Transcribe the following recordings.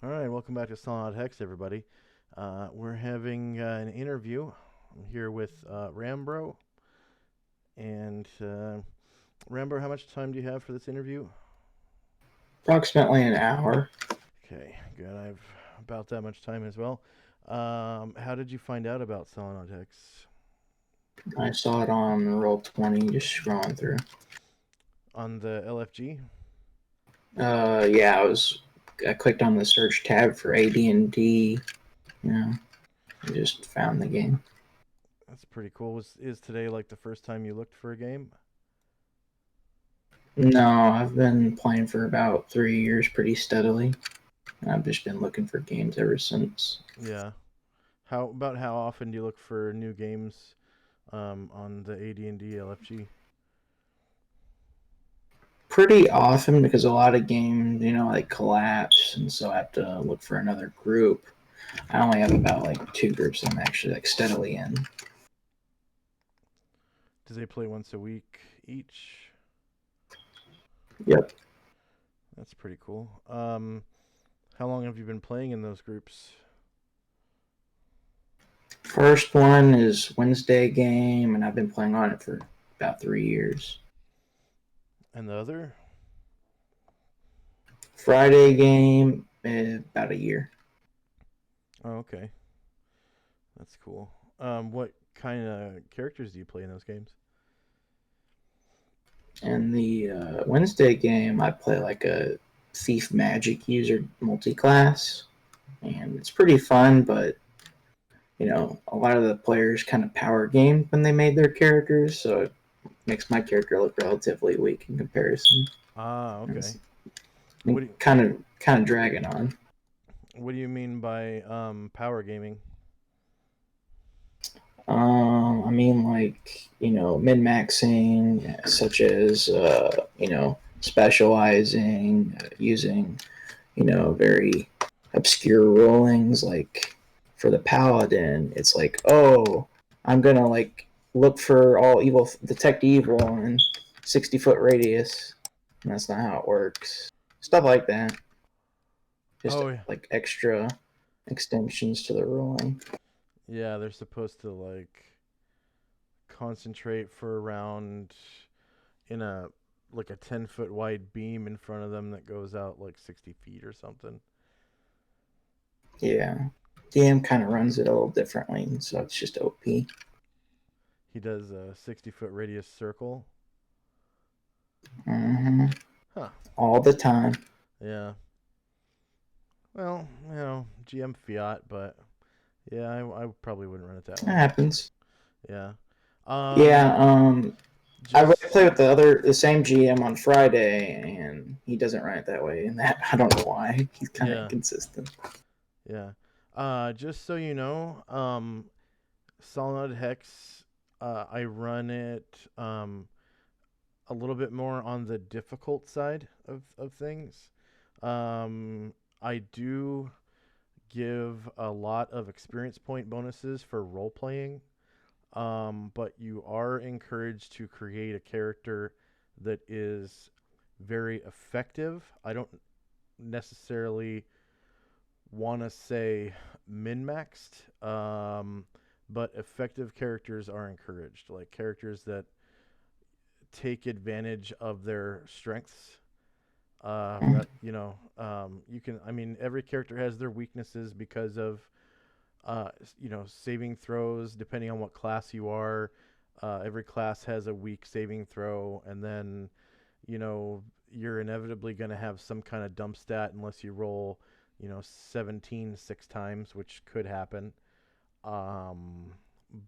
All right, welcome back to Solynod Hex, everybody. We're having an interview. I'm here with Rambro. And Rambro, how much time do you have for this interview? Approximately an hour. Okay, good. I've about that much time as well. How did you find out about Solynod Hex? I saw it on Roll20, just scrolling through. On the LFG? Yeah, I clicked on the search tab for AD&D. You know, I just found the game. That's pretty cool. Is today like the first time you looked for a game? No, I've been playing for about 3 years pretty steadily. I've just been looking for games ever since. Yeah. How often do you look for new games on the AD&D LFG? Pretty often because a lot of games, like collapse, and so I have to look for another group. I only have about like two groups I'm actually like steadily in. Do they play once a week each? Yep. That's pretty cool. How long have you been playing in those groups? First one is Wednesday game, and I've been playing on it for about 3 years. And the other? Friday game, about a year. Oh, okay. That's cool. What kind of characters do you play in those games? And the Wednesday game, I play like a thief magic user multi-class, and it's pretty fun. But a lot of the players kind of power game when they made their characters, so it makes my character look relatively weak in comparison. Ah, And okay. it's What do you, kind of dragging on. what do you mean by power gaming? I mean, like, min maxing, such as, specializing, using, very obscure rulings. Like, for the paladin, it's like, oh, I'm gonna, like, look for all evil, detect evil in 60-foot radius. And that's not how it works. Stuff like that. Just, Oh, yeah. like, extra extensions to the ruling. Yeah, they're supposed to like concentrate for around in a like a 10-foot wide beam in front of them that goes out like 60 feet or something. Yeah. DM kind of runs it a little differently, so it's just OP. He does a 60-foot radius circle. Hmm. Huh. All the time. Yeah. Well, GM fiat, but yeah, I probably wouldn't run it that It way. happens. Yeah. Yeah. I Just play with the same GM on Friday, and he doesn't run it that way. And that I don't know why. He's kind of yeah, inconsistent. yeah. Just so you know, Solid Hex, I run it a little bit more on the difficult side of things. Um, I do give a lot of experience point bonuses for role playing. But you are encouraged to create a character that is very effective. I don't necessarily want to say min maxed, but effective characters are encouraged. Like characters that take advantage of their strengths. You can. I mean, every character has their weaknesses because of saving throws depending on what class you are. Every class has a weak saving throw, and then you know you're inevitably going to have some kind of dump stat unless you roll 17 6 times, which could happen. Um,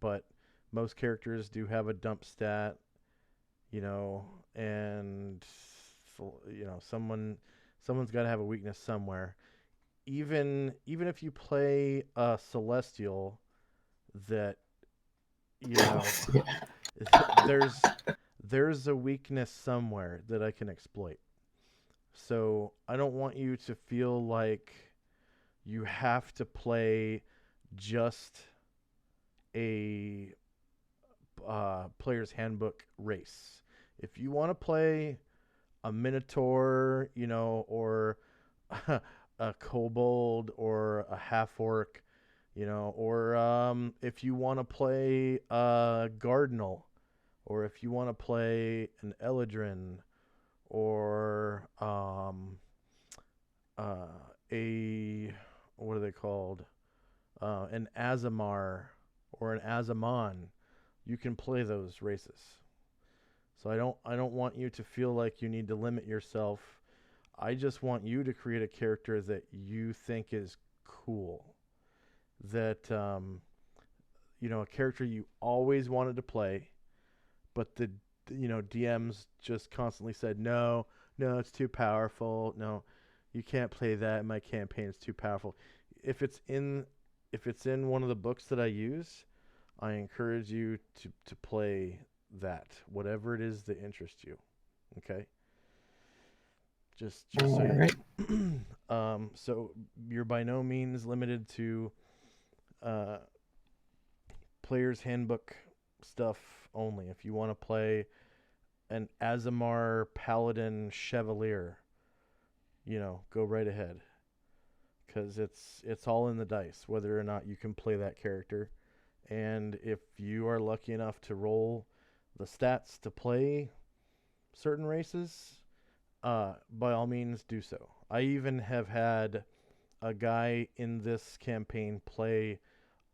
but most characters do have a dump stat, you know, and someone's got to have a weakness somewhere. Even if you play a celestial that you know Yeah. there's there's a weakness somewhere that I can exploit. So I don't want you to feel like you have to play just a player's handbook race. If you want to play a minotaur, or a kobold or a half orc, or if you want to play a Gardnal, or if you want to play an Eladrin, or uh, a what are they called? An Azamar or an Azamon, you can play those races. So I don't want you to feel like you need to limit yourself. I just want you to create a character that you think is cool. That a character you always wanted to play, but the DMs just constantly said no, no, it's too powerful. No, you can't play that in my campaign. It's too powerful. If it's in if it's in one of the books that I use, I encourage you to play that, whatever it is that interests you. Okay, just so All right. you. So you're by no means limited to uh, player's handbook stuff only. If you want to play an Azamar Paladin Chevalier, go right ahead, because it's all in the dice whether or not you can play that character. And if you are lucky enough to roll the stats to play certain races, by all means do so. I even have had a guy in this campaign play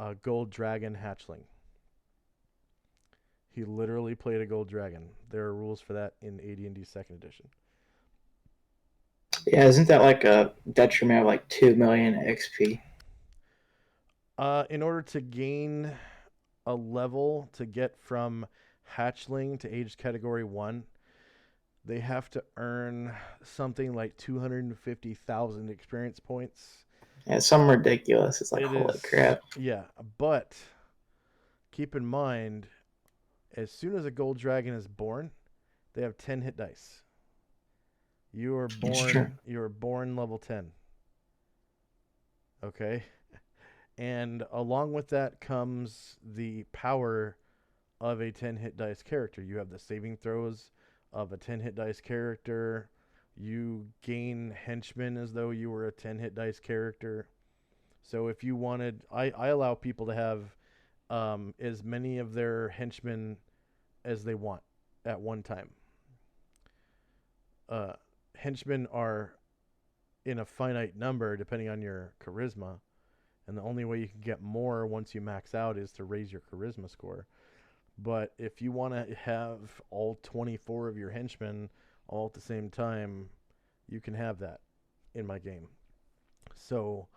a gold dragon hatchling. He literally played a gold dragon. There are rules for that in AD&D Second Edition. Yeah, isn't that like a detriment of like 2 million XP? In order to gain a level to get from hatchling to age category 1, they have to earn something like 250,000 experience points. Yeah, it's something ridiculous. It's like It holy is, crap. yeah, but keep in mind, as soon as a gold dragon is born, they have 10 hit dice. You are It's true. born level 10. Okay? And along with that comes the power of a 10 hit dice character. You have the saving throws of a 10 hit dice character. You gain henchmen as though you were a 10 hit dice character. So if you wanted, I allow people to have as many of their henchmen as they want at one time. Uh, Henchmen are in a finite number depending on your charisma, and the only way you can get more once you max out is to raise your charisma score. But if you want to have all 24 of your henchmen all at the same time, you can have that in my game. So,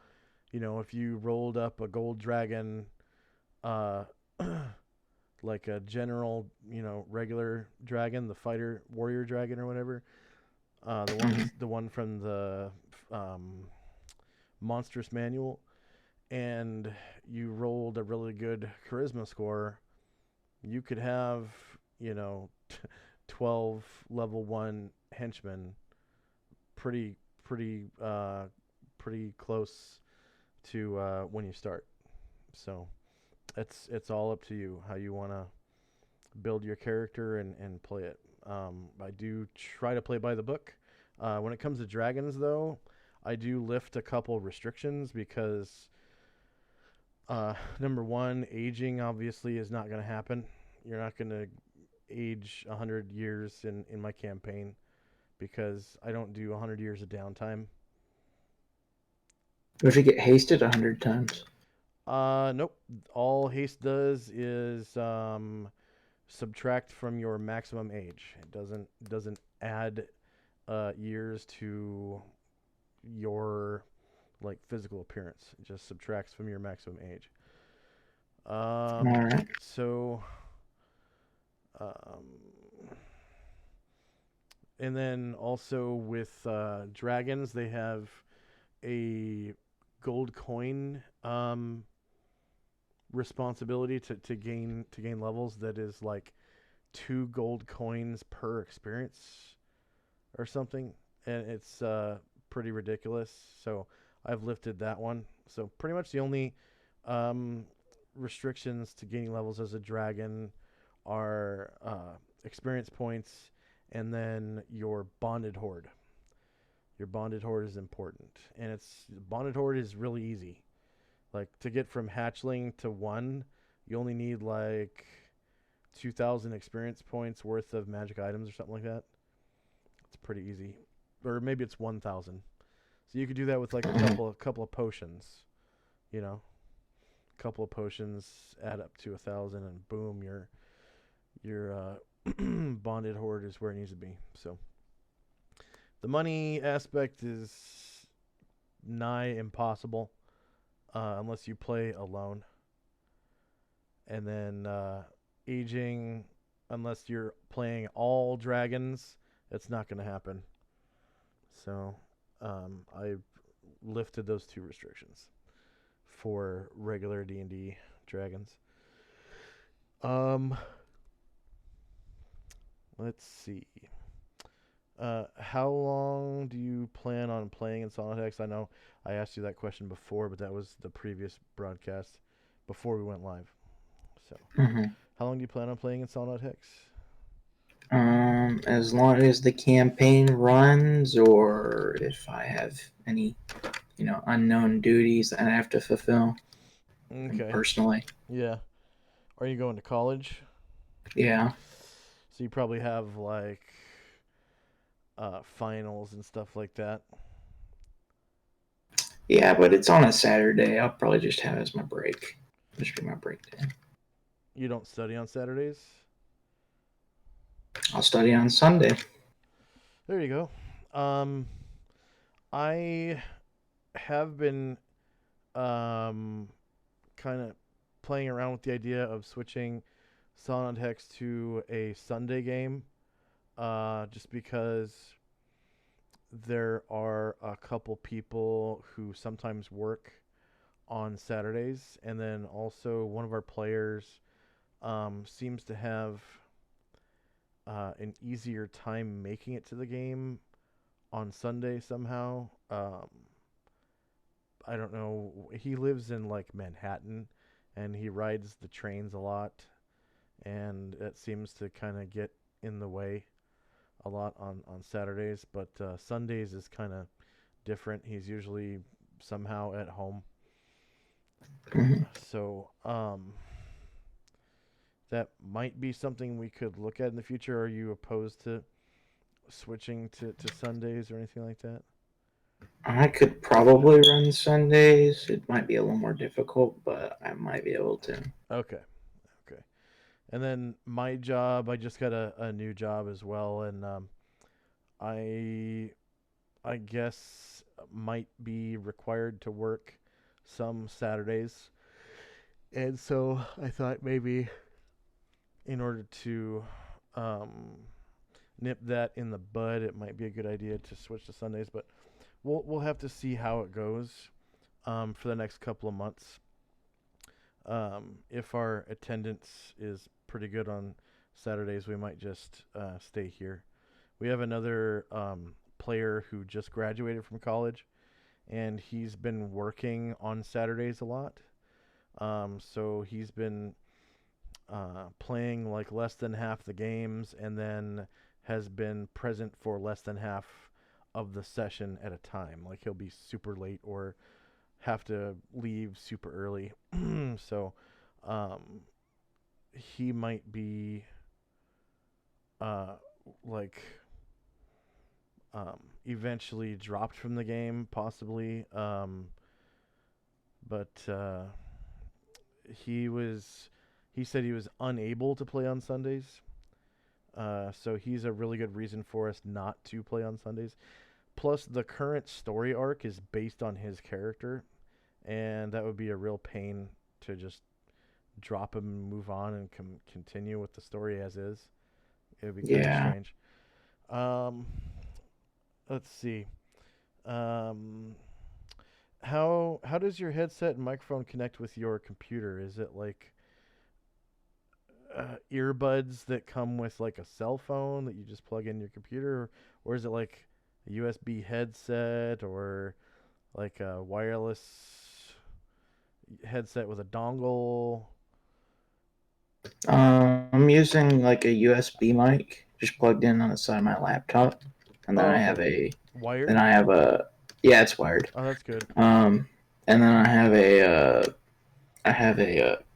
if you rolled up a gold dragon, uh, like a general, regular dragon, the fighter warrior dragon or whatever, Mm-hmm. the one from the um, monstrous manual, and you rolled a really good charisma score, you could have, you know, 12 level 1 henchmen pretty pretty pretty close to when you start. So, it's all up to you how you want to build your character and play it. I do try to play by the book. When it comes to dragons, though, I do lift a couple restrictions because number one, aging obviously is not going to happen. You're not going to age 100 years in my campaign because I don't do 100 years of downtime. What if you get hasted 100 times? Nope. All haste does is subtract from your maximum age. It doesn't add years to your like physical appearance. It just subtracts from your maximum age. All right. So um, and then also with dragons, they have a gold coin responsibility to gain levels that is like 2 gold coins per experience or something, and it's pretty ridiculous. So I've lifted that one. So pretty much the only um, restrictions to gaining levels as a dragon are experience points and then your bonded horde. Your bonded horde is important, and it's bonded horde is really easy. Like to get from hatchling to one, you only need like 2,000 experience points worth of magic items or something like that. It's pretty easy, or maybe it's 1,000. So you could do that with like a Mhm. couple of potions. You know, a couple of potions add up to 1,000, and boom, your bonded horde is where it needs to be. So the money aspect is nigh impossible unless you play alone, and then aging, unless you're playing all dragons, it's not going to happen. So I lifted those two restrictions for regular D&D dragons. Um, let's see. How long do you plan on playing in Solynod X? I know I asked you that question before, but that was the previous broadcast before we went live. So, Mhm. how long do you plan on playing in Solynod Hex? As long as the campaign runs, or if I have any, unknown duties that I have to fulfill Okay. personally. Yeah. Are you going to college? Yeah. So you probably have like finals and stuff like that. Yeah, but it's on a Saturday. I'll probably just have it as my break. Just be my break day. You don't study on Saturdays? I'll study on Sunday. There you go. I have been um, kind of playing around with the idea of switching Solid Hex to a Sunday game, just because there are a couple people who sometimes work on Saturdays, and then also one of our players seems to have an easier time making it to the game on Sunday somehow. I don't know. He lives in like Manhattan, and he rides the trains a lot, and it seems to kind of get in the way a lot on Saturdays. But Sundays is kind of different. He's usually somehow at home. Mhm. So that might be something we could look at in the future. Are you opposed to switching to Sundays or anything like that? I could probably run Sundays. It might be a little more difficult, but I might be able to. Okay. Okay. And then my job, I just got a new job as well, and I I guess might be required to work some Saturdays. And so I thought maybe in order to um, nip that in the bud, it might be a good idea to switch to Sundays. But we'll have to see how it goes for the next couple of months. If our attendance is pretty good on Saturdays, we might just stay here. We have another player who just graduated from college, and he's been working on Saturdays a lot. So he's been playing like less than half the games, and then has been present for less than half of the session at a time. Like he'll be super late or have to leave super early. So um, he might be uh, like eventually dropped from the game, possibly. But he was he said he was unable to play on Sundays. So he's a really good reason for us not to play on Sundays. Plus, the current story arc is based on his character, and that would be a real pain to just drop him and move on and continue with the story as is. It would be kind of Yeah. strange. Um, let's see. Um, how does your headset and microphone connect with your computer? Is it like earbuds that come with like a cell phone that you just plug in your computer, or is it like a USB headset or like a wireless headset with a dongle? I'm using like a USB mic just plugged in on the side of my laptop, and then Oh, I okay. have a Wired? Then I have a yeah, it's wired. Oh, that's good. Um, and then I have a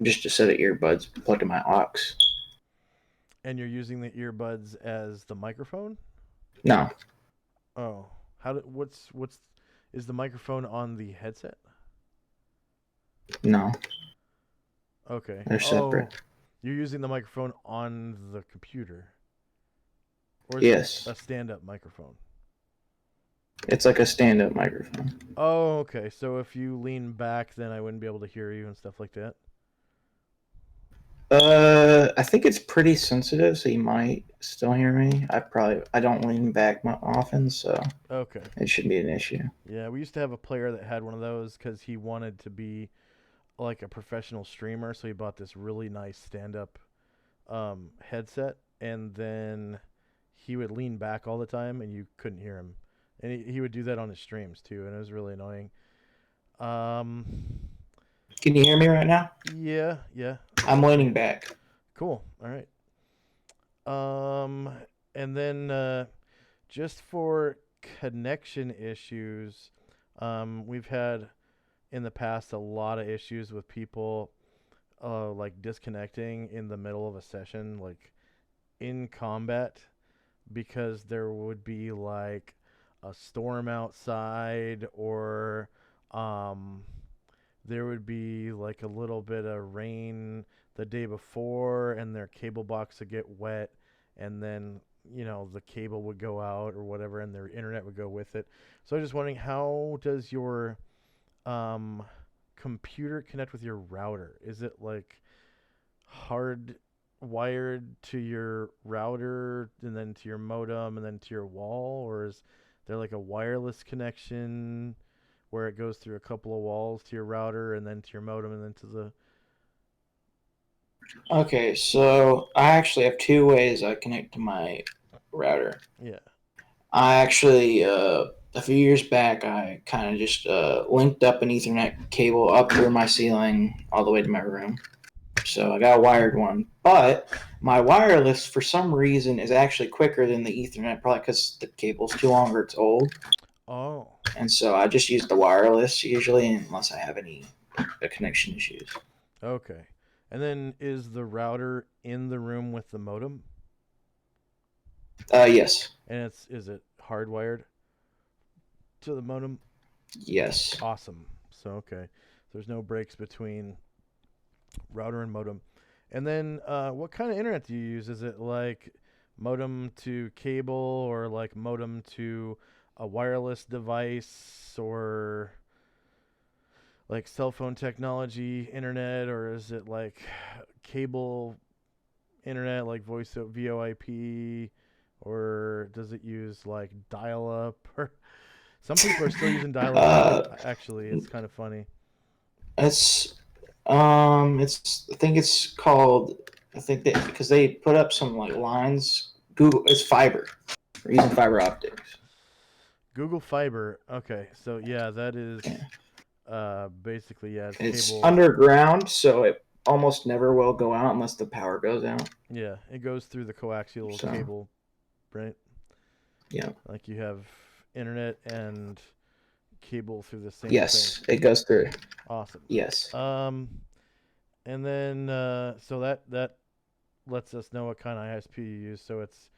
just a set of earbuds plugged in my aux. And you're using the earbuds as the microphone? No, Oh, what's is the microphone on the headset? no, Okay. they're Oh, separate. you're using the microphone on the computer, or is it Yes, a stand-up microphone? it's like a stand-up microphone. Oh, okay. So if you lean back, then I wouldn't be able to hear you and stuff like that. I think it's pretty sensitive, so you might still hear me. I don't lean back often, so Okay. it shouldn't be an issue. Yeah, we used to have a player that had one of those because he wanted to be like a professional streamer, so he bought this really nice stand-up headset, and then he would lean back all the time, and you couldn't hear him. And he would do that on his streams too, and it was really annoying. Um, Can you hear me right now? yeah, yeah, I'm that's leaning back. cool. All right. Um, and then just for connection issues, we've had in the past a lot of issues with people like disconnecting in the middle of a session, like in combat, because there would be like a storm outside, or um, there would be like a little bit of rain the day before, and their cable box would get wet, and then the cable would go out or whatever, and their internet would go with it. So I'm just wondering, how does your um, computer connect with your router? Is it like hard wired to your router and then to your modem and then to your wall, or is there like a wireless connection where it goes through a couple of walls to your router and then to your modem and then to the Okay, so I actually have two ways I connect to my router. yeah. I actually, a few years back, I kind of just linked up an Ethernet cable up through my ceiling all the way to my room. So I got a wired one. But my wireless, for some reason, is actually quicker than the Ethernet, probably because the cable's too long or it's old. Oh, And so I just use the wireless usually, unless I have any connection issues. okay. And then is the router in the room with the modem, Yes. and is it hardwired to the modem? Yes. Awesome. So okay, there's no breaks between router and modem. And then what kind of internet do you use? Is it like modem to cable, or like modem to a wireless device, or like cell phone technology internet, or is it like cable internet like voice VoIP, or does it use like dial up? Or some people are still using dial up. Uh, Actually, it's kind of funny. it's it's I think it's called. I think that because they put up some like lines. Google it's fiber. We're using fiber optics. Google Fiber. Okay, so yeah, that is Yeah. basically, yeah, it's It's cable. underground, so it almost never will go out unless the power goes out. Yeah, it goes through the coaxial So cable, right? yeah. Like you have internet and cable through the same thing. Yes, it goes through. Awesome. Yes. Um, and then so that lets us know what kind of ISP you use. So it's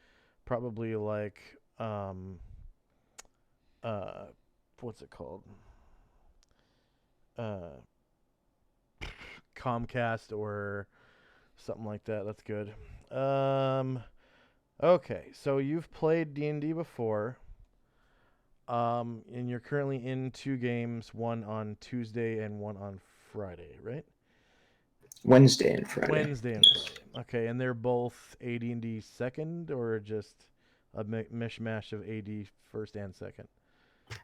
probably like uh, what's it called? Uh, Comcast or something like that. That's good. Um, okay, so you've played D&D before. And you're currently in two games, one on Tuesday and one on Friday, right? Wednesday and Friday. Wednesday and Yes. Friday. Okay, and they're both AD&D second, or just a mishmash of AD first and second?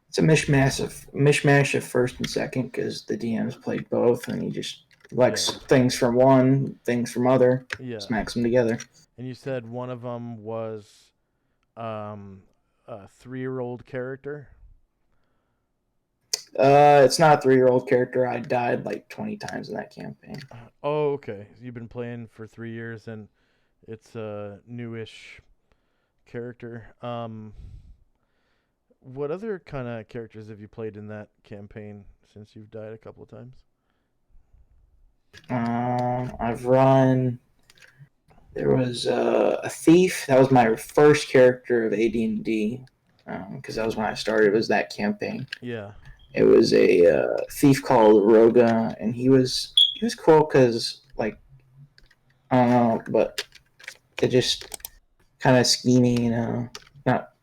It's a mishmash of first and second because the DM's played both and he just Yeah, likes things from one, things from other, yeah. smacks them together. And you said one of them was a 3-year-old character. It's not a 3-year-old character. I died like 20 times in that campaign. Oh, okay. You've been playing for 3 years, and it's a newish character. what other kind of characters have you played in that campaign since you've died a couple of times? I've run. There was a thief. That was my first character of AD&D, because that was when I started. It was that campaign. Yeah. It was a thief called Roga, and he was cool because like I don't know, but it just kind of scheming,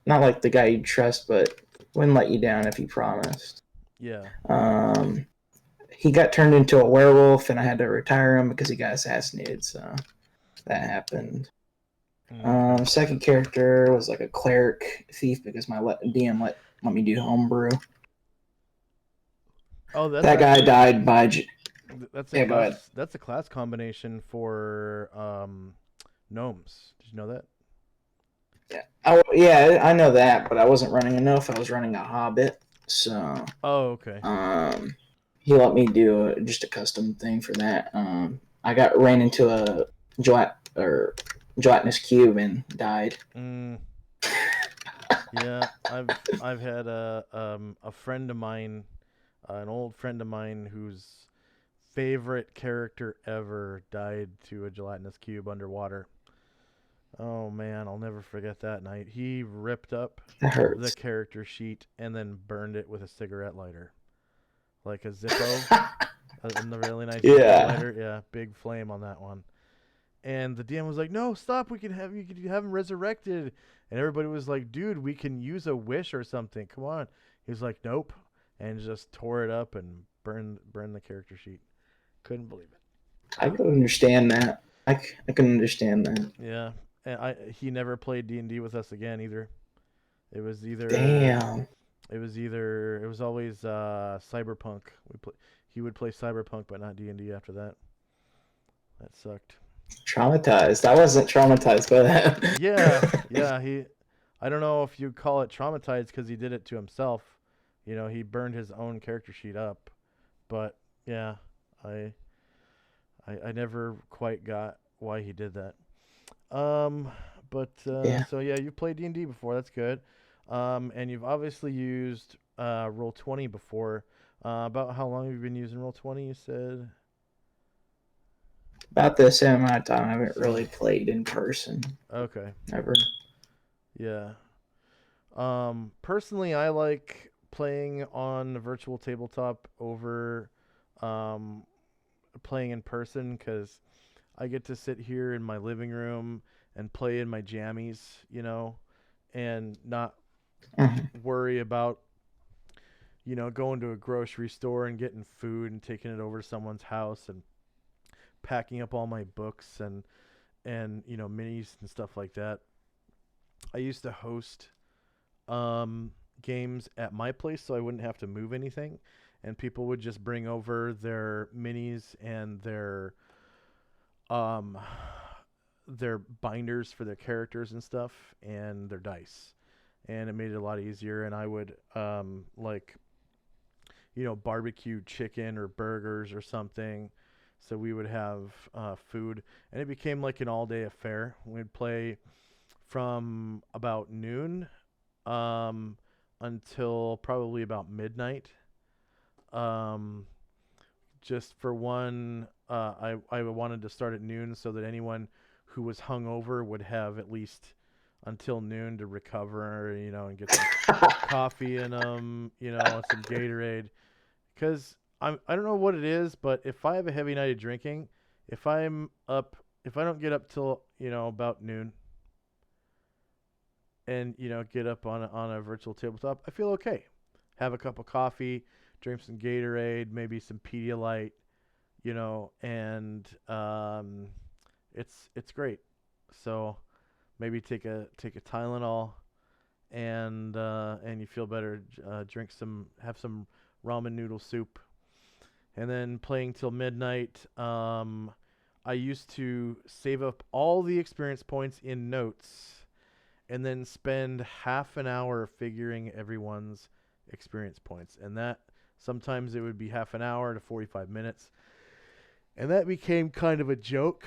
not like the guy you trust, but wouldn't let you down if he promised. Yeah. Um, he got turned into a werewolf, and I had to retire him because he got assassinated. So that happened. Okay. Second character was like a cleric thief because my DM let me do homebrew. Oh, that's That guy actually died by. that's a Yeah, go ahead. class combination for gnomes. Did you know that? Yeah, yeah, I know that, but I wasn't running enough. I was running a hobbit, so Oh, okay. um, he let me do just a custom thing for that. I ran into a gelatinous cube and died. Mm, yeah, I've had a friend of mine, an old friend of mine whose favorite character ever died to a gelatinous cube underwater. Oh man, I'll never forget that night. He ripped up That the hurts. character sheet and then burned it with a cigarette lighter, like a Zippo, and the really nice Zippo Yeah, lighter. Yeah, big flame on that one. And the DM was like, "No, stop! You can have him resurrected." And everybody was like, "Dude, we can use a wish or something. Come on." He was like, "Nope," and just tore it up and burned the character sheet. Couldn't believe it. I can understand that. I can understand that. Yeah, and he never played D&D with us again either. It was either Damn, it was always Cyberpunk. He would play Cyberpunk, but not D&D after that. That sucked. traumatized. I wasn't traumatized by Yeah, that. yeah. I don't know if you call it traumatized because he did it to himself. You know, he burned his own character sheet up. But yeah, I I never quite got why he did that. Um, but Yeah, so yeah, you've played D&D before. That's good. And you've obviously used Roll20 before. About how long have you been using Roll20? You said about the same amount of time. I haven't same. really played in person Okay. ever. Yeah. Personally, I like playing on the virtual tabletop over um, playing in person because I get to sit here in my living room and play in my jammies, and not Mhm. worry about, going to a grocery store and getting food and taking it over to someone's house and packing up all my books and minis and stuff like that. I used to host um, games at my place so I wouldn't have to move anything. And people would just bring over their minis and um, their binders for their characters and stuff and their dice. And it made it a lot easier. And I would like barbecue chicken or burgers or something. So we would have food, and it became like an all-day affair. We'd play from about noon um, until probably about midnight. Um, just for one, I wanted to start at noon so that anyone who was hungover would have at least until noon to recover, and get some coffee in them, some Gatorade. Because I don't know what it is, but if I have a heavy night of drinking, if I'm up, if I don't get up till about noon, and get up on a virtual tabletop, I feel okay. Have a cup of coffee, drink some Gatorade, maybe some Pedialyte, and it's great. So maybe take a Tylenol, and you feel better. Have some ramen noodle soup, and then playing till midnight. I used to save up all the experience points in notes and then spend half an hour figuring everyone's experience points. And that sometimes it would be half an hour to 45 minutes. And that became kind of a joke.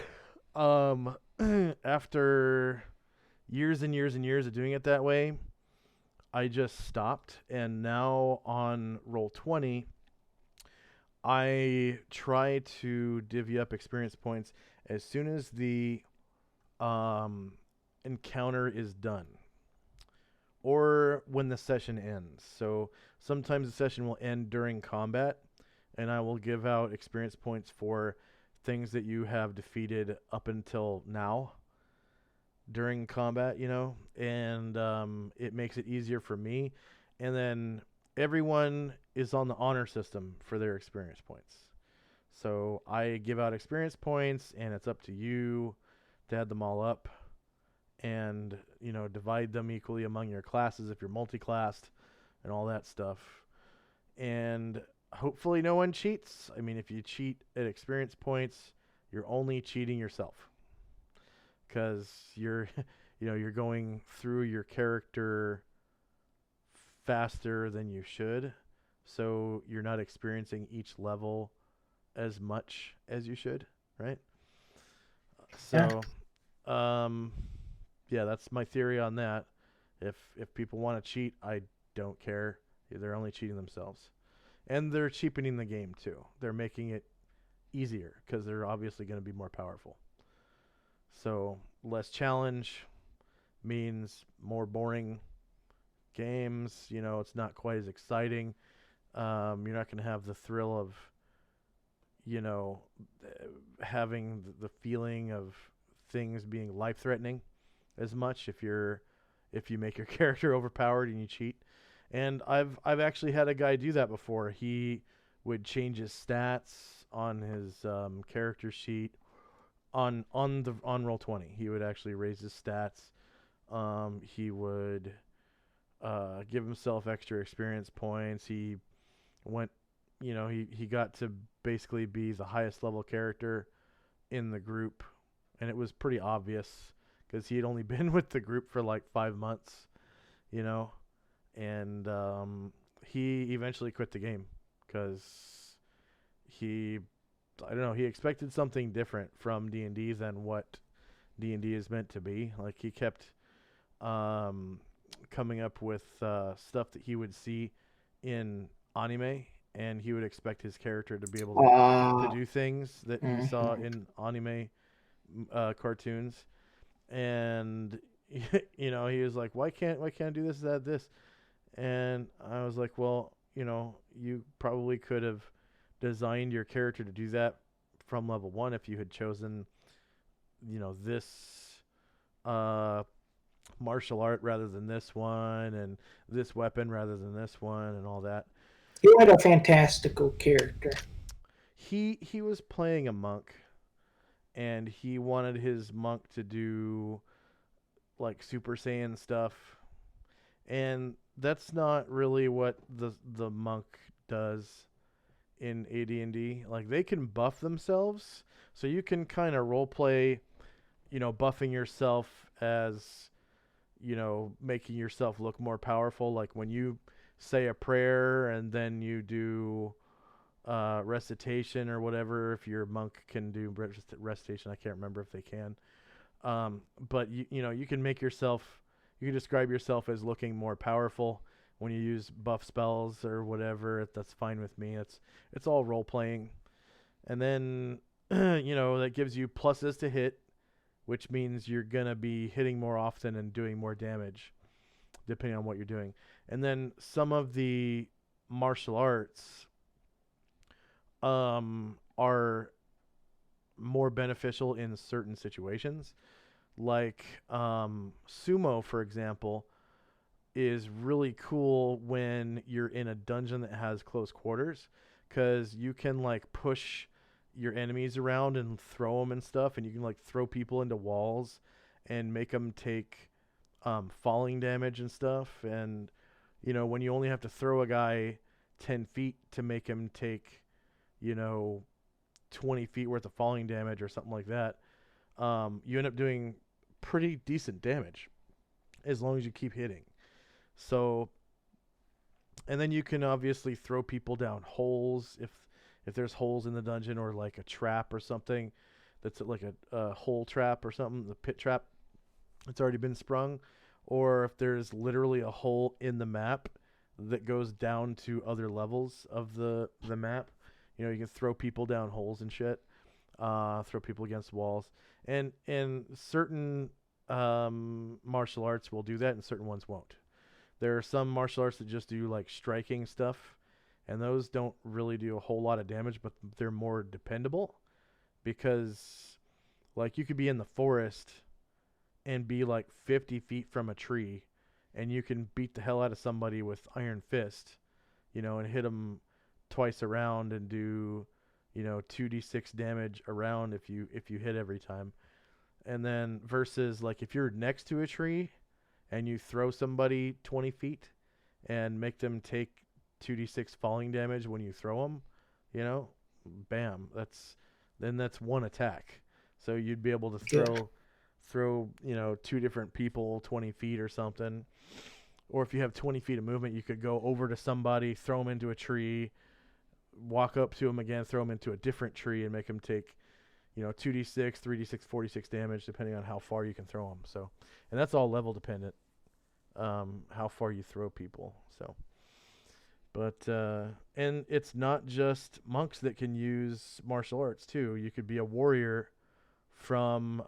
After years and years and years of doing it that way, I just stopped, and now on roll 20, I try to divvy up experience points as soon as the um, encounter is done or when the session ends. So sometimes the session will end during combat, and I will give out experience points for things that you have defeated up until now during combat, and it makes it easier for me. And then everyone is on the honor system for their experience points. So I give out experience points, and it's up to you to add them all up and divide them equally among your classes if you're multi-classed and all that stuff. And hopefully no one cheats. I mean, if you cheat at experience points, you're only cheating yourself because you're you're going through your character faster than you should, so you're not experiencing each level as much as you should, right? Yeah. So um yeah, that's my theory on that. If people want to cheat, I don't care. They're only cheating themselves, and they're cheapening the game too. They're making it easier because they're obviously going to be more powerful. So less challenge means more boring games. It's not quite as exciting. You're not going to have the thrill of you know having the feeling of things being life threatening as much if you make your character overpowered and you cheat. And I've actually had a guy do that before. He would change his stats on his character sheet on roll 20. He would actually raise his stats. He would give himself extra experience points. He went, he got to basically be the highest level character in the group, and it was pretty obvious because he had only been with the group for like 5 months, you know, and he eventually quit the game because he, I don't know, he expected something different from D&D than what D&D is meant to be. Like he kept um, coming up with stuff that he would see in anime, and he would expect his character to be able to Uh, do things that he saw mhm. in anime cartoons. And he was like, why can't I do this? And I was like, well, you probably could have designed your character to do that from level 1 if you had chosen this uh martial art rather than this one, and this weapon rather than this one, and all that. You had a fantastical character. He was playing a monk, and he wanted his monk to do like Super Saiyan stuff, and that's not really what the monk does in AD&D. Like they can buff themselves, so you can kind of role play, buffing yourself as making yourself look more powerful. Like when you say a prayer and then you do recitation or whatever. If your monk can do recitation, I can't remember if they can. But you can make yourself, you can describe yourself as looking more powerful when you use buff spells or whatever. That's fine with me. It's all role playing, and then that gives you pluses to hit, which means you're gonna be hitting more often and doing more damage depending on what you're doing. And then some of the martial arts are more beneficial in certain situations. Like sumo, for example, is really cool when you're in a dungeon that has close quarters, because you can like push your enemies around and throw them and stuff, and you can like throw people into walls and make them take falling damage and stuff. And when you only have to throw a guy 10 feet to make him take you know 20 feet worth of falling damage or something like that, you end up doing pretty decent damage as long as you keep hitting. So, and then you can obviously throw people down holes if there's holes in the dungeon, or like a trap or something that's like a hole trap or something, the pit trap. It's already been sprung, or if there's literally a hole in the map that goes down to other levels of the map. You can throw people down holes and shit. Throw people against walls, and certain martial arts will do that, and certain ones won't. There are some martial arts that just do like striking stuff, and those don't really do a whole lot of damage, but they're more dependable because like you could be in the forest and be like 50 feet from a tree, and you can beat the hell out of somebody with iron fist, and hit them twice around and do 2d6 damage around if you hit every time. And then versus like if you're next to a tree and you throw somebody 20 feet and make them take 2d6 falling damage when you throw them, you know, bam, that's one attack. So you'd be able to Yeah. throw two different people 20 feet or something. Or if you have 20 feet of movement, you could go over to somebody, throw them into a tree, walk up to them again, throw them into a different tree, and make them take 2d6, 3d6, 46 damage, depending on how far you can throw them. So, and that's all level dependent, how far you throw people. So, but and it's not just monks that can use martial arts too. You could be a warrior from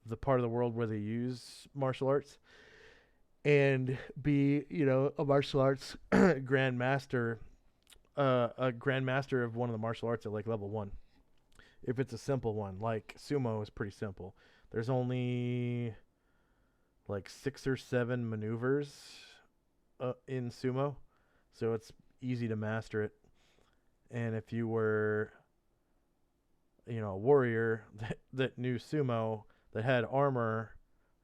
the part of the world where they use martial arts, and be a martial arts grandmaster, a grandmaster of one of the martial arts at like level 1. If it's a simple one, like sumo is pretty simple. There's only like 6 or 7 maneuvers in sumo, so it's easy to master it. And if you were a warrior that knew sumo, that had armor,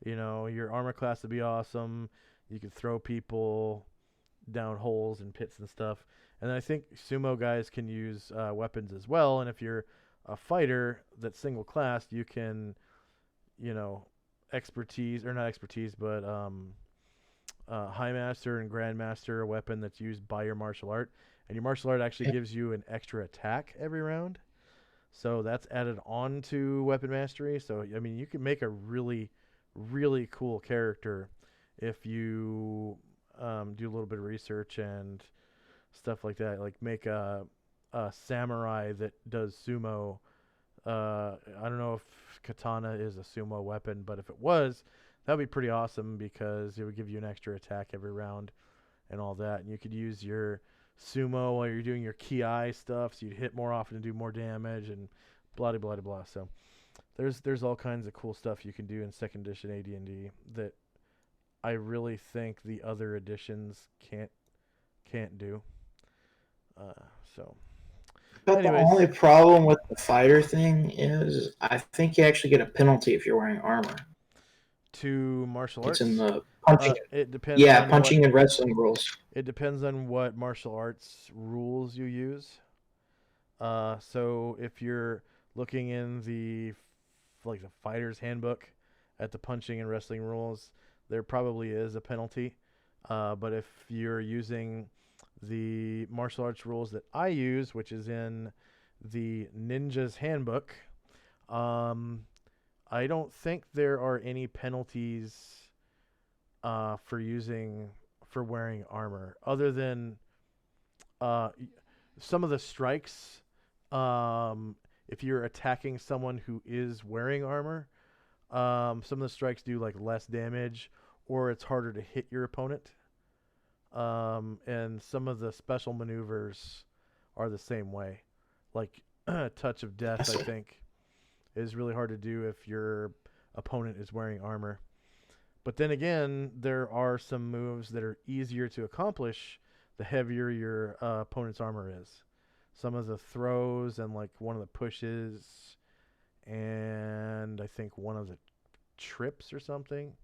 your armor class would be awesome. You could throw people down holes and pits and stuff. And I think sumo guys can use weapons as well. And if you're a fighter that's single class, you can, expertise, or not expertise, but high master and grandmaster a weapon that's used by your martial art. And your martial art actually Yeah. gives you an extra attack every round. So that's added on to weapon mastery. So, I mean, you can make a really, really cool character if you do a little bit of research and stuff like that. Like make a samurai that does sumo. I don't know if katana is a sumo weapon, but if it was, that'd be pretty awesome because it would give you an extra attack every round and all that. And you could use your sumo while you're doing your ki stuff, so you'd hit more often and do more damage and blah blah blah blah. So there's all kinds of cool stuff you can do in second edition AD&D that I really think the other editions can't do. Uh, so, But the anyways, only problem with the fighter thing is, I think you actually get a penalty if you're wearing armor. to martial It's in arts, the punching. it depends Yeah, on what punching and wrestling rules. martial arts rules you use. So if you're looking in like the fighter's handbook at the punching and wrestling rules, there probably is a penalty. But if you're using the martial arts rules that I use, which is in the ninja's handbook, um, I don't think there are any penalties for wearing armor, other than uh, some of the strikes. Um, if you're attacking someone who is wearing armor, some of the strikes do like less damage, or it's harder to hit your opponent. And some of the special maneuvers are the same way. Like touch of death, I So, think, is really hard to do if your opponent is wearing armor. But then again, there are some moves that are easier to accomplish the heavier your opponent's armor is. Some of the throws and like one of the pushes, and I think one of the trips or something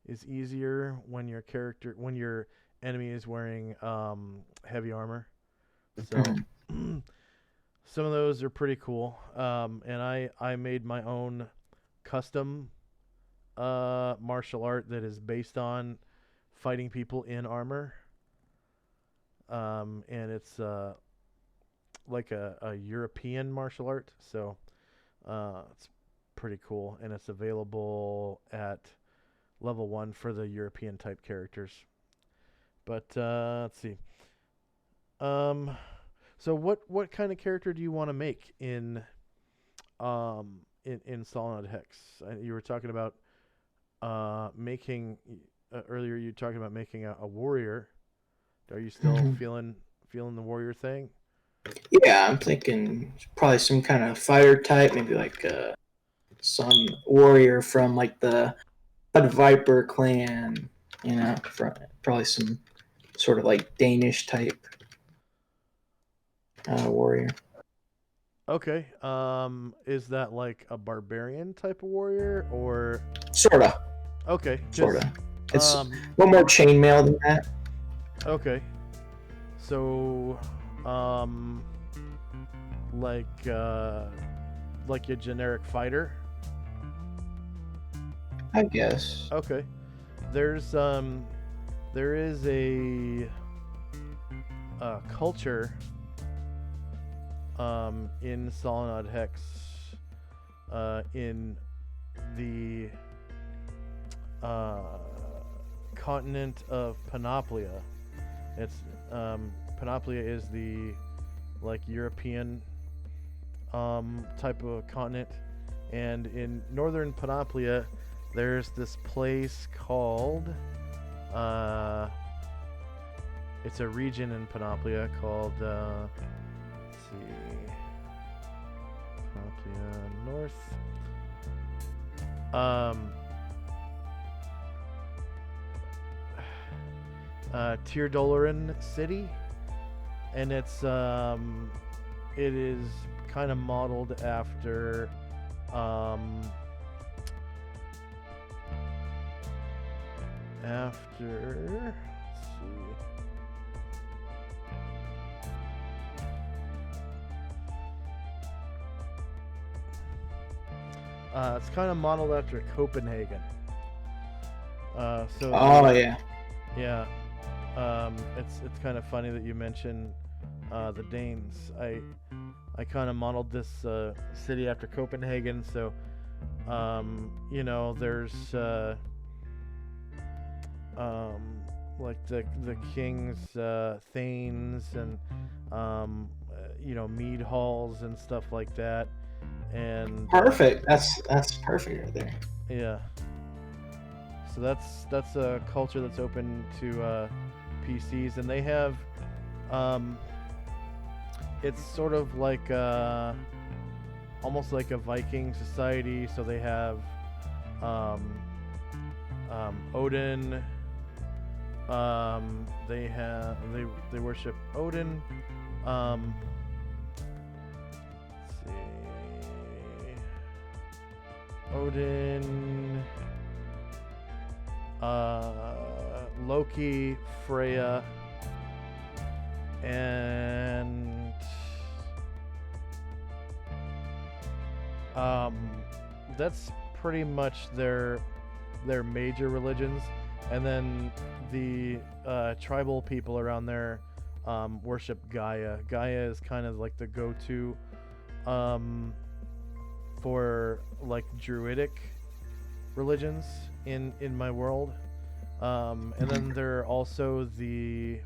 is easier when your enemy is wearing heavy armor. So mhm. some of those are pretty cool. And I made my own custom martial art that is based on fighting people in armor. And it's like a European martial art, so it's pretty cool, and it's available at level 1 for the European type characters. But let's see. Um, so what kind of character do you want to make in Solynod Hex? You were talking about making earlier. You were talking about making a warrior. Are you still Mhm. feeling the warrior thing? Yeah, I'm thinking probably some kind of fighter type, maybe like some warrior from like the Blood Viper clan, from probably some sort of like Danish type warrior. Okay. Is that like a barbarian type of warrior or Sorta, okay? Because sorta. It's a um, little more chainmail than that. okay. So um, like uh, like a generic fighter. I guess. Okay. There's there is a culture in Solynod Hex in the uh, continent of Panoplia. It's Panoplia is the like European type of continent, and in northern Panoplia, there's this place called it's a region in Panoplia called let's see, Panoplia North. Um, Thedr City, and it is kind of modeled um, after let's see. It's kind of modeled after Copenhagen. So Oh the yeah. yeah, it's kind of funny that you mention the Danes. I kind of modeled this city after Copenhagen. So there's like the king's thanes and mead halls and stuff like that. And Perfect. That's perfect right there. yeah, so that's a culture that's open to PCs, and they have um, it's sort of like almost like a Viking society. So they have um, Odin. They worship Odin. Um, let's see, Odin, Loki, Freya, and that's pretty much their major religions. And then the tribal people around there worship Gaia. Gaia is kind of like the go-to for like druidic religions in my world. And then there are also the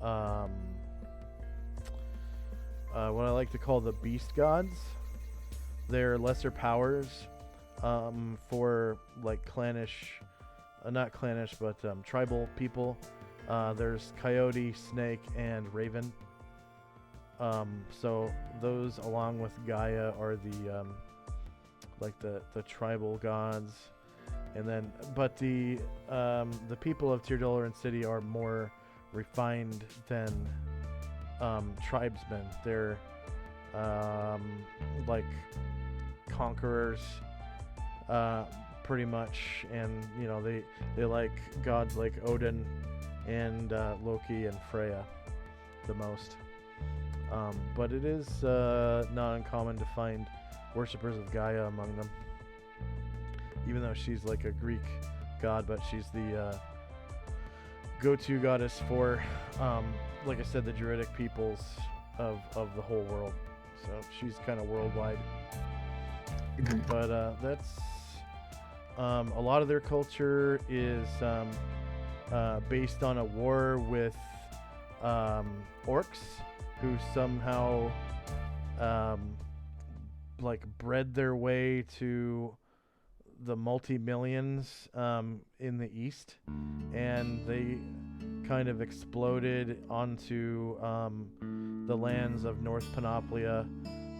um, what I like to call the beast gods. They're lesser powers for like clannish, not clannish, but tribal people. There's coyote, snake, and raven. So those, along with Gaia, are the like the tribal gods. And then, but the people of Thedr City are more refined than tribesmen. They're like conquerors, pretty much, and they like gods like Odin and Loki and Freya the most. But it is not uncommon to find worshippers of Gaia among them, even though she's like a Greek god, but she's the go-to goddess for, like I said, the Druidic peoples of the whole world. So she's kind of worldwide. Mhm. But that's A lot of their culture is based on a war with orcs who somehow like bred their way to the multi-millions in the east, and they kind of exploded onto the lands of North Panoplia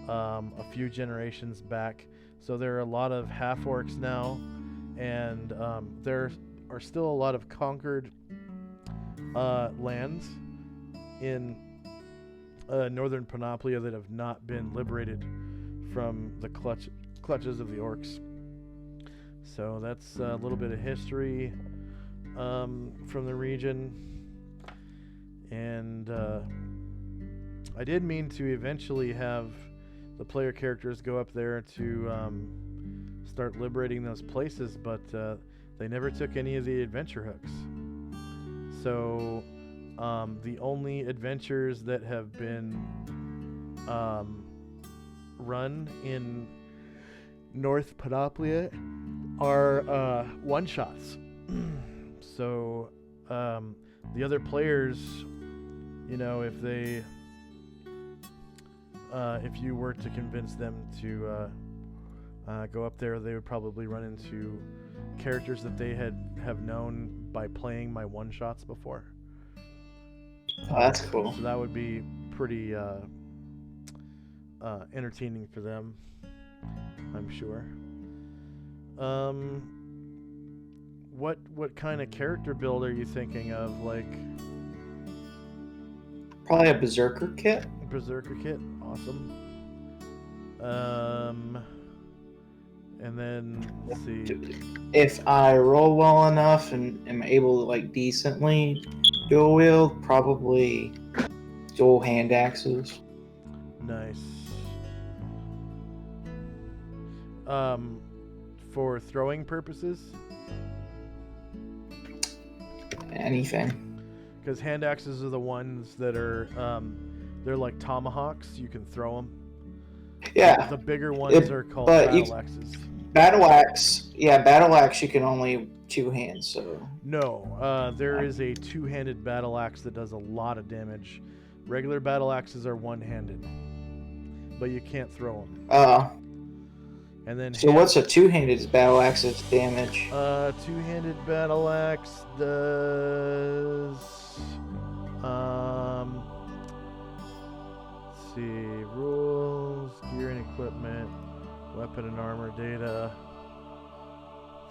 a few generations back. So there are a lot of half-orcs now, and there are still a lot of conquered lands in northern Panoplia that have not been liberated from the clutches of the orcs. So that's a little bit of history from the region. And I did mean to eventually have the player characters go up there to start liberating those places, but they never took any of the adventure hooks. So the only adventures that have been run in North Panoplia are one-shots. So the other players, you know, if you were to convince them to go up there, they would probably run into characters that they have known by playing my one-shots before. Oh, that's cool. So that would be pretty entertaining for them, I'm sure. What kind of character build are you thinking of? Like, Probably a berserker kit. Berserker kit, awesome. And then let's see. If I roll well enough and am able to like decently dual wield, probably dual hand axes. Nice. For throwing purposes? Anything. Because hand axes are the ones that are, they're like tomahawks. You can throw them. Yeah. The bigger ones are called battle axes. Battle axe you can only two hands, so... No, there is a two-handed battle axe that does a lot of damage. Regular battle axes are one-handed, but you can't throw them. And then so what's a two-handed battle axe's damage? Two-handed battle axe does... let's see, rules, gear and equipment, weapon and armor data.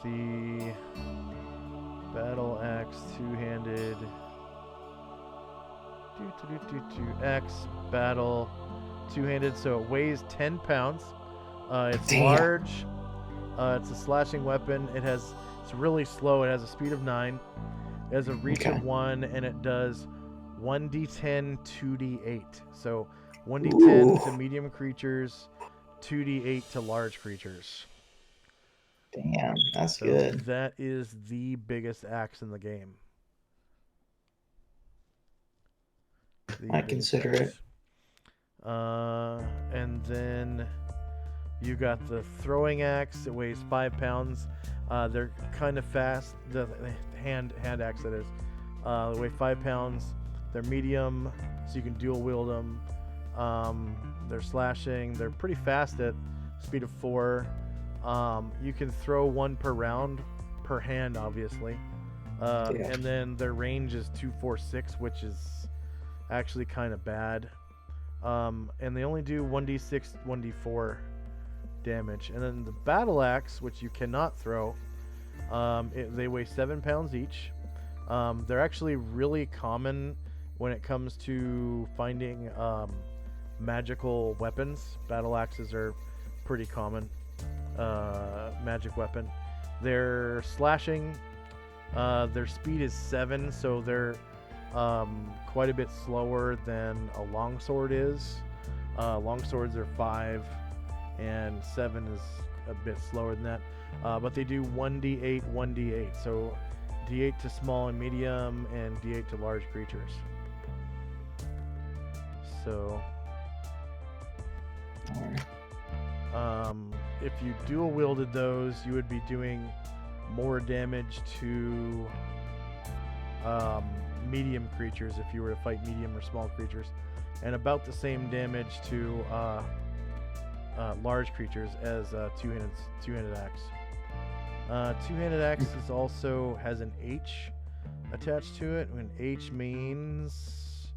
The battle axe two-handed X battle two-handed, so it weighs 10 pounds. It's large. It's a slashing weapon. It's really slow. It has a speed of 9. It has a reach of 1, and it does 1d10, 2d8. So 1d10 to medium creatures, 2d8 to large creatures. Damn, that's good. That is the biggest axe in the game. I consider it. And then you got the throwing axe. It weighs 5 pounds. They're kind of fast. The hand axe, that is. They weigh 5 pounds. They're medium, so you can dual wield them. They're slashing. They're pretty fast at speed of 4. You can throw one per round, per hand, obviously. And then their range is 246, which is actually kind of bad. And they only do 1d6, 1d4 damage. And then the battle axe, which you cannot throw, they weigh 7 pounds each. They're actually really common when it comes to finding magical weapons. Battle axes are pretty common magic weapon. They're slashing. Their speed is 7, so they're quite a bit slower than a longsword is. Longswords are 5, and 7 is a bit slower than that. But they do 1d8, 1d8. So d8 to small and medium, and d8 to large creatures. So if you dual wielded those, you would be doing more damage to medium creatures if you were to fight medium or small creatures, and about the same damage to large creatures as two-handed axe. Two-handed axe is also has an H attached to it. When H means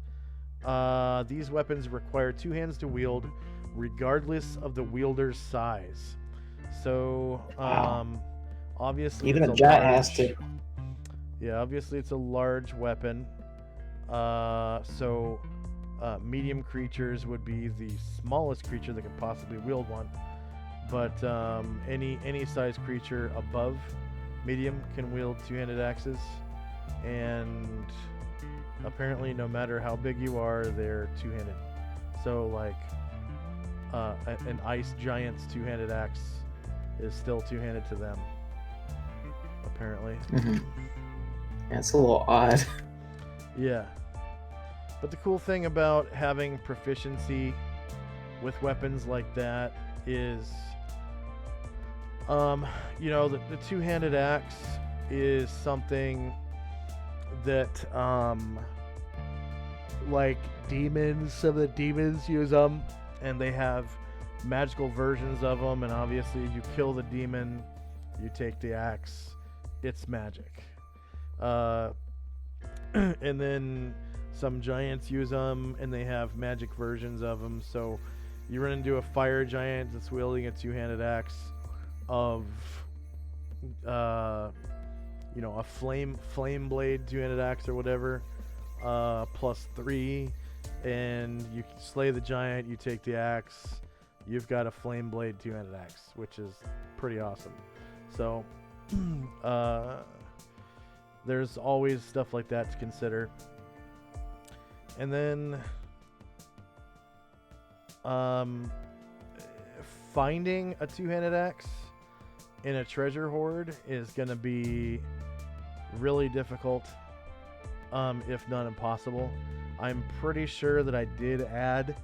these weapons require two hands to wield, regardless of the wielder's size. So obviously Even it's a a giant large. has to. Yeah, obviously it's a large weapon. So medium creatures would be the smallest creature that could possibly wield one. But any size creature above medium can wield two-handed axes, and apparently no matter how big you are, they're two-handed. So like an ice giant's two-handed axe is still two-handed to them, apparently. Mm-hmm. Yeah, it's a little odd. Yeah. But the cool thing about having proficiency with weapons like that is, the two-handed axe is something that, like demons, some of the demons use them, and they have magical versions of them, and obviously you kill the demon, you take the axe, it's magic. And then some giants use them, and they have magic versions of them. So you run into a fire giant that's wielding a two-handed axe of, a flame blade two-handed axe or whatever, +3, and you slay the giant. You take the axe. You've got a flame blade two-handed axe, which is pretty awesome. So, there's always stuff like that to consider. And then finding a two-handed axe in a treasure hoard is going to be really difficult, if not impossible. I'm pretty sure that I did add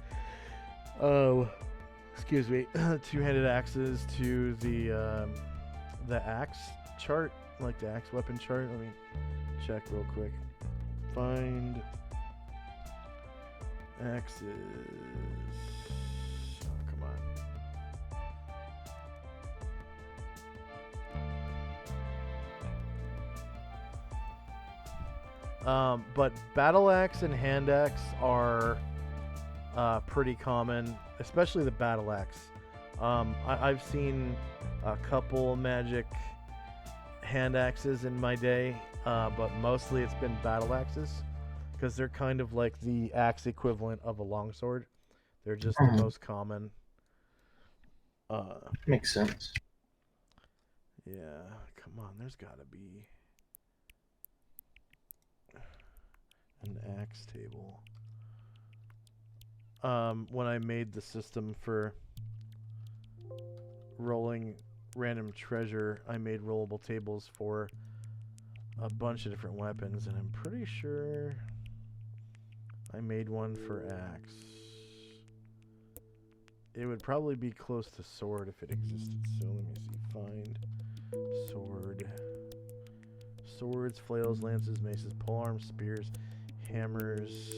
two-handed axes to the axe chart, like the axe weapon chart. Let me check real quick. Find axes. Oh, come on. But battle axe and hand axe are pretty common, especially the battle axe. I've seen a couple magic hand axes in my day, but mostly it's been battle axes because they're kind of like the axe equivalent of a longsword. They're just the most common. Makes sense. Yeah, come on, there's gotta be an axe table. When I made the system for rolling random treasure, I made rollable tables for a bunch of different weapons, and I'm pretty sure I made one for axe. It would probably be close to sword if it existed. So let me see. Find sword. Swords, flails, lances, maces, polearms, spears, hammers.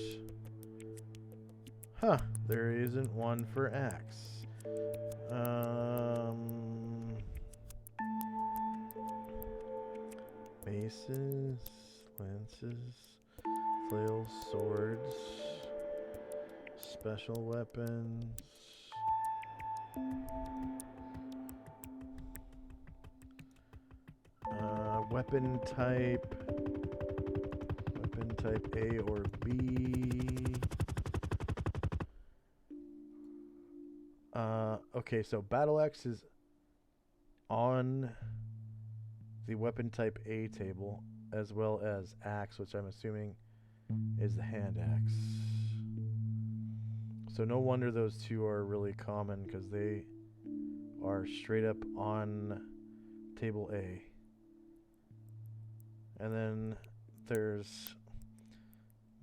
Huh, there isn't one for axe. Maces, lances, flails, swords, special weapons. Weapon type A or B. Okay, so battle axe is on the weapon type A table, as well as axe, which I'm assuming is the hand axe. So no wonder those two are really common, because they are straight up on table A. And then there's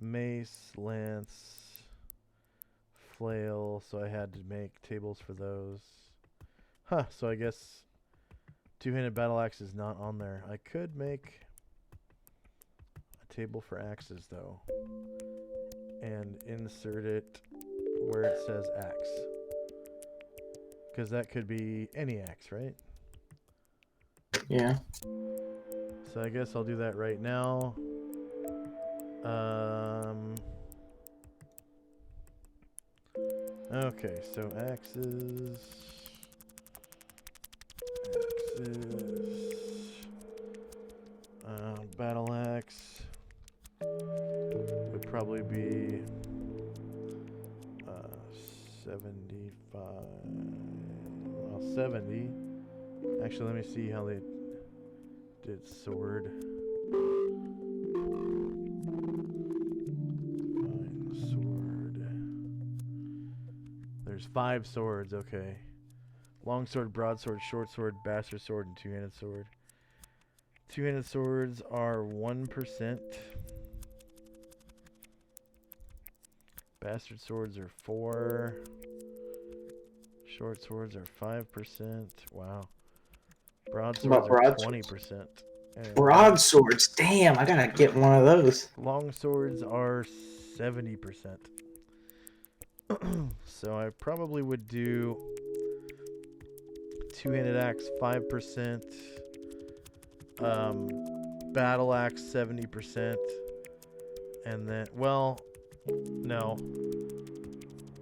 mace, lance, flail, so I had to make tables for those. Huh, so I guess Two-handed battle axe is not on there. I could make a table for axes though, and insert it where it says axe, because that could be any axe, right? Yeah. So I guess I'll do that right now. Okay, so axes. Battle axe would probably be 75. Well, 70. Actually, let me see how they did sword. Fine sword. There's 5 swords. Okay. Long sword, broadsword, short sword, bastard sword, and two-handed sword. Two-handed swords are 1%. Bastard swords are 4. Short swords are 5%. Wow. Broadswords are 20%. Broadswords. Damn, I gotta get one of those. Long swords are 70%. So I probably would do two-handed axe 5%. Battle axe 70%. And then, well, no.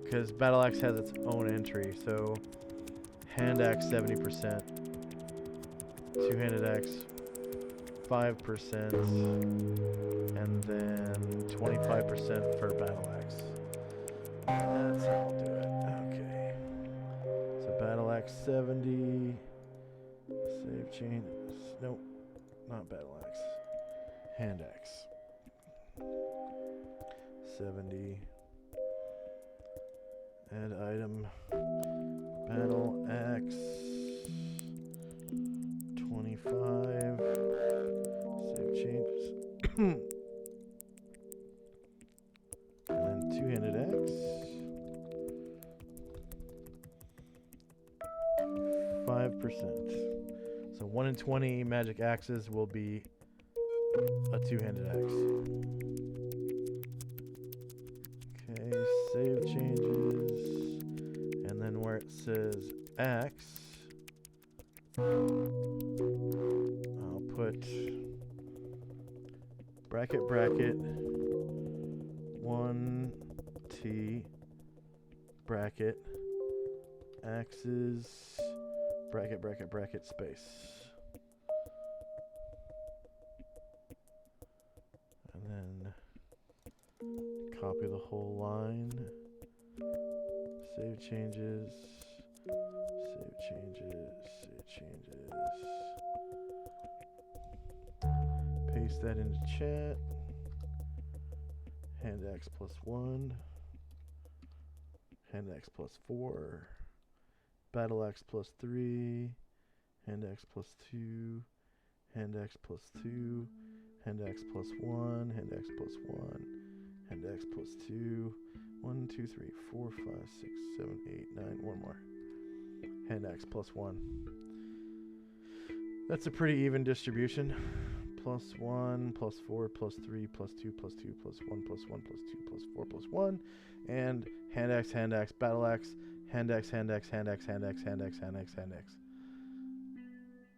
Because battle axe has its own entry. So hand axe 70%. Two-handed axe 5%. And then 25% for battle axe. That's how I'll do it. Okay. So battle axe 70. Save chain. Nope. Not battle axe. Hand axe. 70. Add item. Battle axe. 25. Save changes. And then two-handed axe. 5%. So 1 in 20 magic axes will be a two-handed axe. Okay, save changes. And then where it says axe, I'll put bracket 1T bracket axes bracket space. And then copy the whole line. Save changes. Paste that into chat. Hand axe +1. Hand axe +4. Battle axe +3. Hand axe +2. Hand axe +2. Hand axe +1. Hand axe +1. Hand axe +2. 1, 2, 3, 4, 5, 6, 7, 8, 9. One more. Hand axe +1. That's a pretty even distribution. +1, +4, +3, +2, +2, +1, +1, +2, +4, +1. And hand axe, battle axe, hand axe.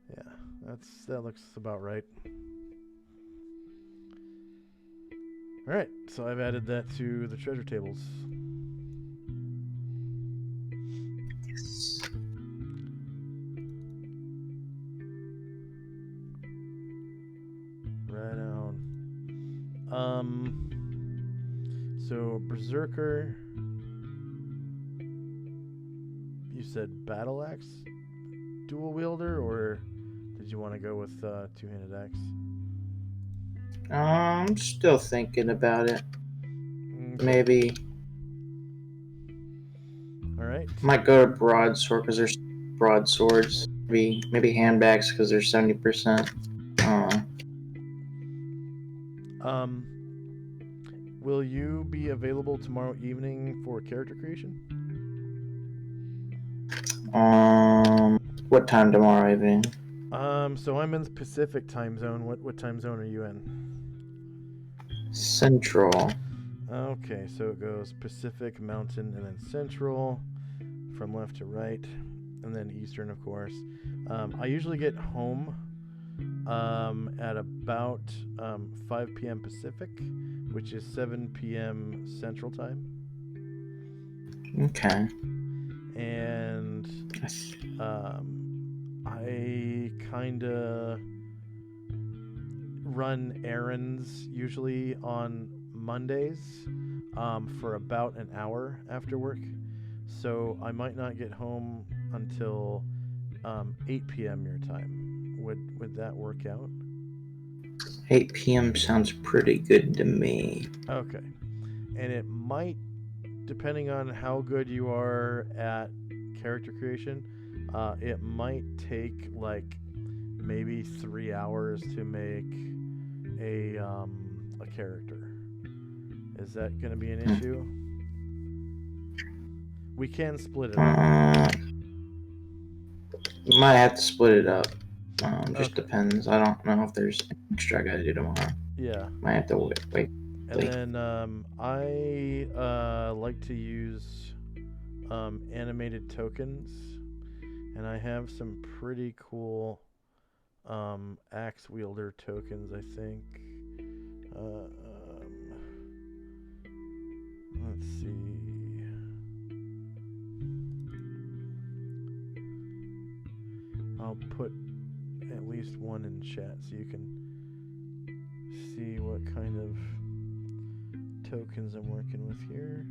Yeah, that looks about right. Alright, so I've added that to the treasure tables. Yes. Right on. So Berserker, you said battle axe dual wielder, or did you want to go with two-handed axe? I'm still thinking about it. Okay. Maybe. All right. Might go to broadsword because there's broadswords. Maybe handbags because they're 70%. Will you be available tomorrow evening for character creation? What time tomorrow evening? So I'm in the Pacific time zone. What time zone are you in? Central. Okay, so it goes Pacific, Mountain, and then Central, from left to right, and then Eastern, of course. I usually get home at about 5 p.m. Pacific, which is 7 p.m. Central Time. Okay. And I kind of run errands usually on Mondays for about an hour after work. So I might not get home until 8 p.m. your time. Would that work out? 8 p.m. sounds pretty good to me. Okay. And it might, depending on how good you are at character creation, it might take like maybe 3 hours to make a character. Is that going to be an issue? We can split it up. You might have to split it up. Just Okay. depends. I don't know if there's extra I gotta do tomorrow. Yeah. Might have to wait. And then I like to use animated tokens, and I have some pretty cool axe wielder tokens, I think. Let's see. I'll put at least one in chat so you can see what kind of tokens I'm working with here.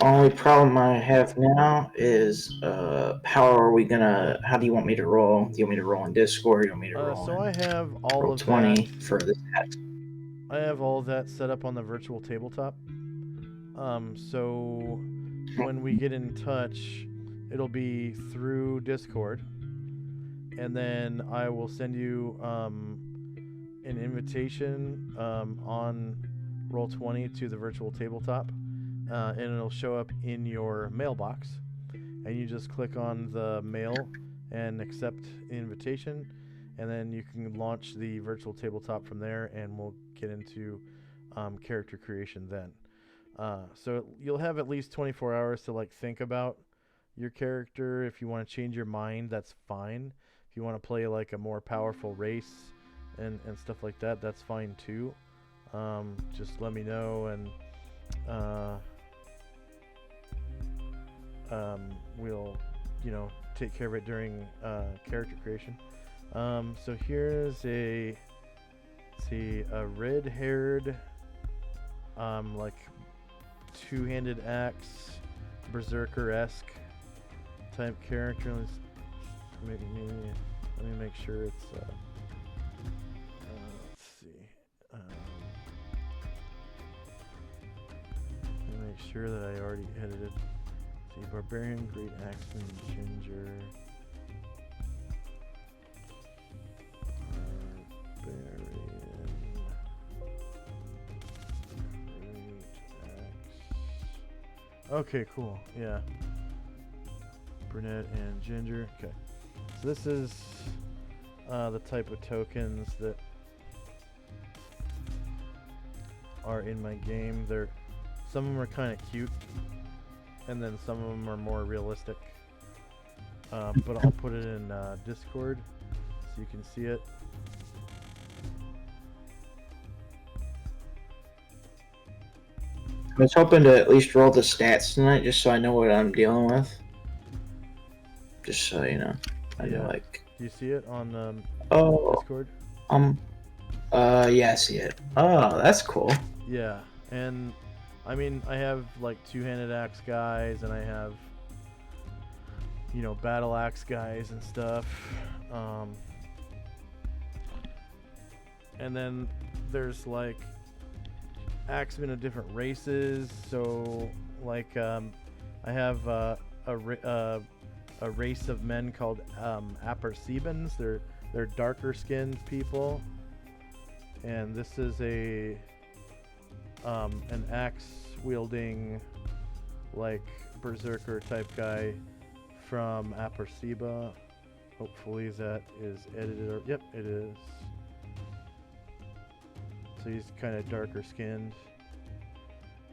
Only problem I have now is how do you want me to roll? Do you want me to roll in Discord? Do you want me to roll So I have all roll of 20 that. for this? I have all of that set up on the virtual tabletop. So when we get in touch, it'll be through Discord, and then I will send you an invitation on Roll20 to the virtual tabletop, and it'll show up in your mailbox, and you just click on the mail and accept the invitation, and then you can launch the virtual tabletop from there, and we'll get into character creation then. So you'll have at least 24 hours to like think about your character. If you want to change your mind, that's fine. If you want to play like a more powerful race and stuff like that, that's fine too. Just let me know, and we'll take care of it during character creation. So here's a red-haired like two-handed axe berserker-esque type character. Let me make sure it's let's see. Let me make sure that I already edited. See, barbarian, great axeman, ginger. Okay, cool. Yeah. Brunette and ginger. Okay. So this is the type of tokens that are in my game. Some of them are kind of cute, and then some of them are more realistic. But I'll put it in Discord so you can see it. I was hoping to at least roll the stats tonight, just so I know what I'm dealing with. Just so you know, I know like. Do you see it on Discord? Yeah, I see it. Oh, that's cool. Yeah, and I mean, I have like two-handed axe guys, and I have battle axe guys and stuff. And then there's like axemen of different races. So like I have a race of men called Apercebans. They're darker skinned people, and this is an axe wielding like berserker type guy from Aperciba. Hopefully that is edited. Or, yep, it is. So he's kind of darker skinned,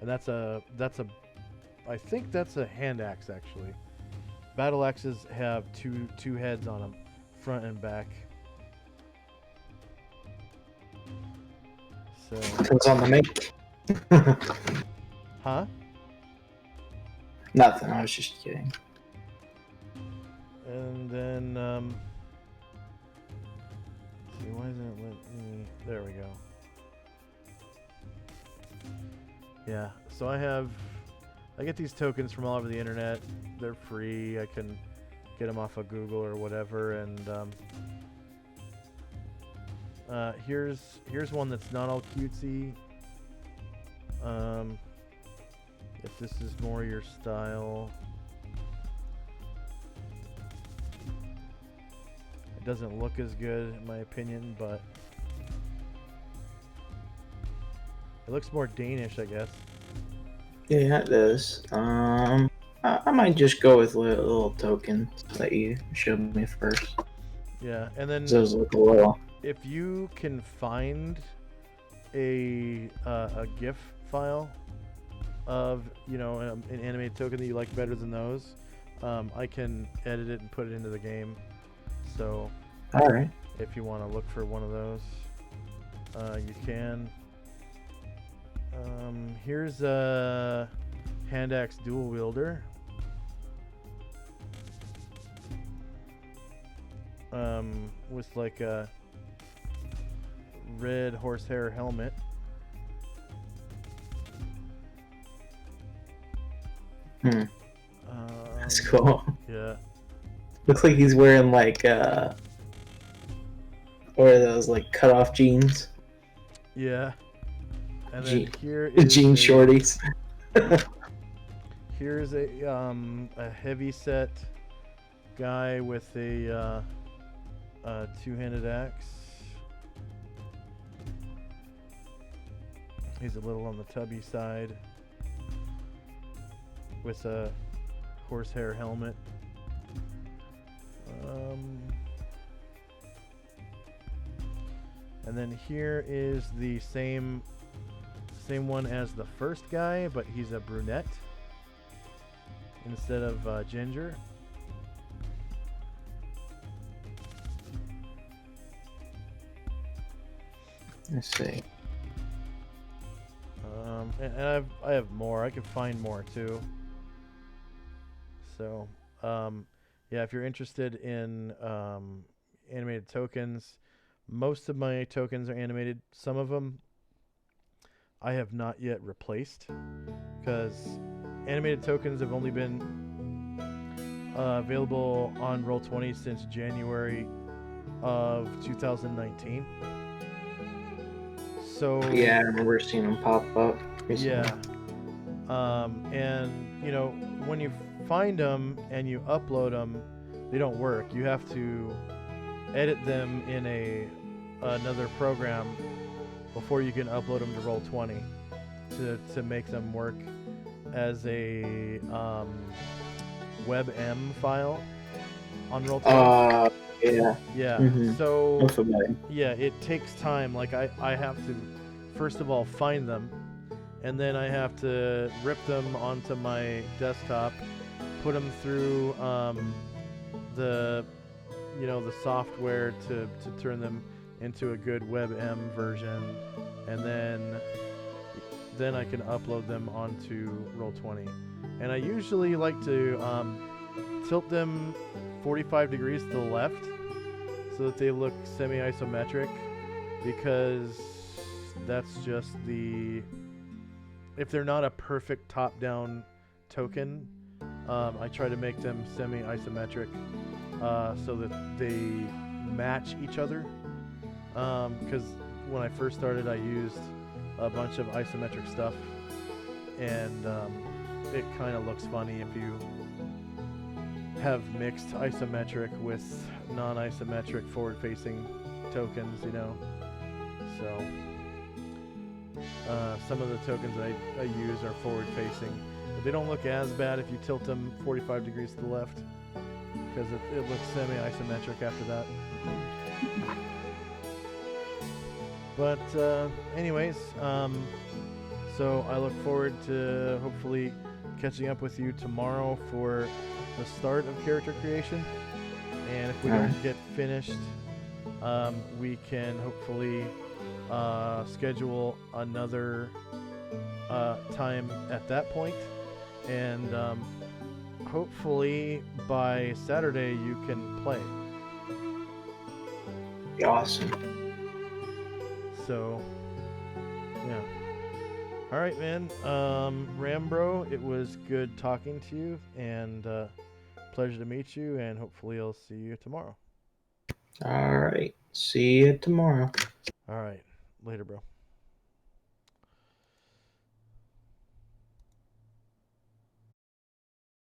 and that's a I think that's a hand axe actually. Battle axes have two heads on them, front and back. So Depends on the make. huh? Nothing. I was just kidding. And then let's see, why isn't it let me? There we go. Yeah, so I get these tokens from all over the internet. They're free. I can get them off of Google or whatever. And here's one that's not all cutesy. If this is more your style, it doesn't look as good in my opinion, but it looks more Danish, I guess. Yeah, it does. I might just go with little tokens that you showed me first. Yeah, and then Those look a little. if you can find a GIF file of an animated token that you like better than those, I can edit it and put it into the game. So, All right. if you want to look for one of those, you can. Here's a hand axe dual wielder. With like a red horsehair helmet. That's cool. Yeah. Looks like he's wearing like what are those, like cut-off jeans? Yeah. And then here is Jean shorties. Here's a heavy set guy with a two-handed axe. He's a little on the tubby side with a horsehair helmet. And then here is the same one as the first guy, but he's a brunette instead of ginger. Let's see. And I have more. I could find more too. So, yeah, if you're interested in animated tokens, most of my tokens are animated. Some of them I have not yet replaced because animated tokens have only been available on Roll20 since January of 2019. So yeah, I remember seeing them pop up recently. Yeah. And when you find them and you upload them, they don't work. You have to edit them in another program before you can upload them to Roll20 to make them work as a WebM file on Roll20. Yeah. Yeah. Mm-hmm. So yeah, it takes time. Like I have to first of all find them, and then I have to rip them onto my desktop, put them through the software to turn them into a good WebM version, and then I can upload them onto Roll20. And I usually like to tilt them 45 degrees to the left so that they look semi-isometric, because that's just if they're not a perfect top-down token, I try to make them semi-isometric so that they match each other, because when I first started I used a bunch of isometric stuff, and it kind of looks funny if you have mixed isometric with non-isometric forward-facing tokens, So Some of the tokens I use are forward facing, but they don't look as bad if you tilt them 45 degrees to the left, because it looks semi-isometric after that. But anyways, so I look forward to hopefully catching up with you tomorrow for the start of character creation. And if we don't get finished, we can hopefully schedule another time at that point. And hopefully by Saturday you can play. Awesome. So, yeah. All right, man. Rambro, it was good talking to you, and pleasure to meet you, and hopefully I'll see you tomorrow. All right. See you tomorrow. All right. Later, bro.